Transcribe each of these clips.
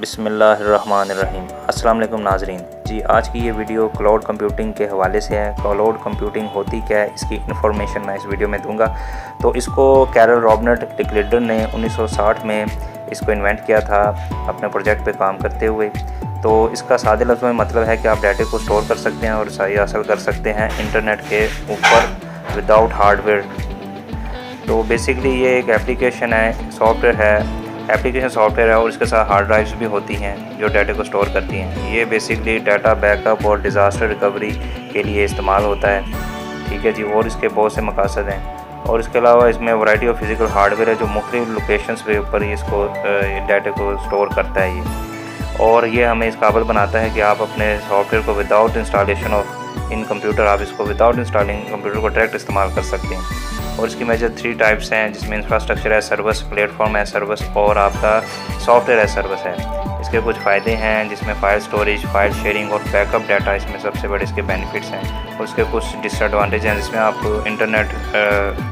बिस्मिल्लाहिर्रहमानिर्रहीम। अस्सलाम वालेकुम नाज़रीन जी, आज की ये वीडियो क्लाउड कंप्यूटिंग के हवाले से है। क्लाउड कंप्यूटिंग होती क्या है, इसकी इन्फॉर्मेशन मैं इस वीडियो में दूंगा। तो इसको कैरल रॉबर्ट टिकलिडर ने 1960 में इसको इन्वेंट किया था अपने प्रोजेक्ट पे काम करते हुए। तो इसका सादे लफ्ज़ों में मतलब है कि आप डाटे को स्टोर कर सकते हैं और सही हासिल कर सकते हैं इंटरनेट के ऊपर विदाउट हार्डवेयर। तो बेसिकली ये एक एप्लीकेशन है, सॉफ्टवेयर है, एप्लीकेशन सॉफ्टवेयर है और इसके साथ हार्ड ड्राइव्स भी होती हैं जो डाटा को स्टोर करती हैं। ये बेसिकली डाटा बैकअप और डिज़ास्टर रिकवरी के लिए इस्तेमाल होता है, ठीक है जी। और इसके बहुत से मकासद हैं और इसके अलावा इसमें वैरायटी ऑफ फिज़िकल हार्डवेयर है जो मुख्तलिफ लोकेशंस पे ऊपर ही इसको डाटा को स्टोर करता है ये। और ये हमें इस काबिल बनाता है कि आप अपने सॉफ्टवेयर को without installation of in computer, आप इसको विदाउट इंस्टॉलिंग कंप्यूटर को डायरेक्ट इस्तेमाल कर सकते हैं। और इसकी मेजर 3 टाइप्स हैं, जिसमें इंफ्रास्ट्रक्चर है सर्विस, प्लेटफॉर्म है सर्विस और आपका सॉफ्टवेयर है सर्विस है। इसके कुछ फ़ायदे हैं जिसमें फ़ाइल स्टोरेज, फाइल शेयरिंग और बैकअप डाटा इसमें सबसे बड़े इसके बेनिफिट्स हैं। और इसके कुछ डिसएडवांटेज हैं जिसमें आपको इंटरनेट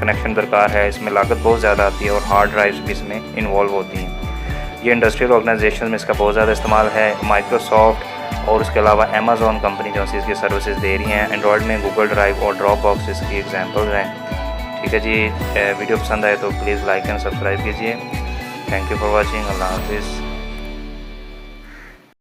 कनेक्शन दरकार है, इसमें लागत बहुत ज़्यादा आती है और हार्ड ड्राइव्स भी इसमें इन्वॉल्व होती हैं। ये इंडस्ट्रियल ऑर्गेनाइजेशन में इसका बहुत ज़्यादा इस्तेमाल है। माइक्रोसॉफ्ट और उसके अलावा अमेज़ॉन कंपनी जो इसकी सर्विसेज दे रही हैं। एंड्रॉयड में गूगल ड्राइव और ड्रॉप बॉक्स इसकी एग्जांपल्स हैं, ठीक है जी। वीडियो पसंद आए तो प्लीज़ लाइक एंड सब्सक्राइब कीजिए। Thank you for watching. अल्लाह हाफिज़।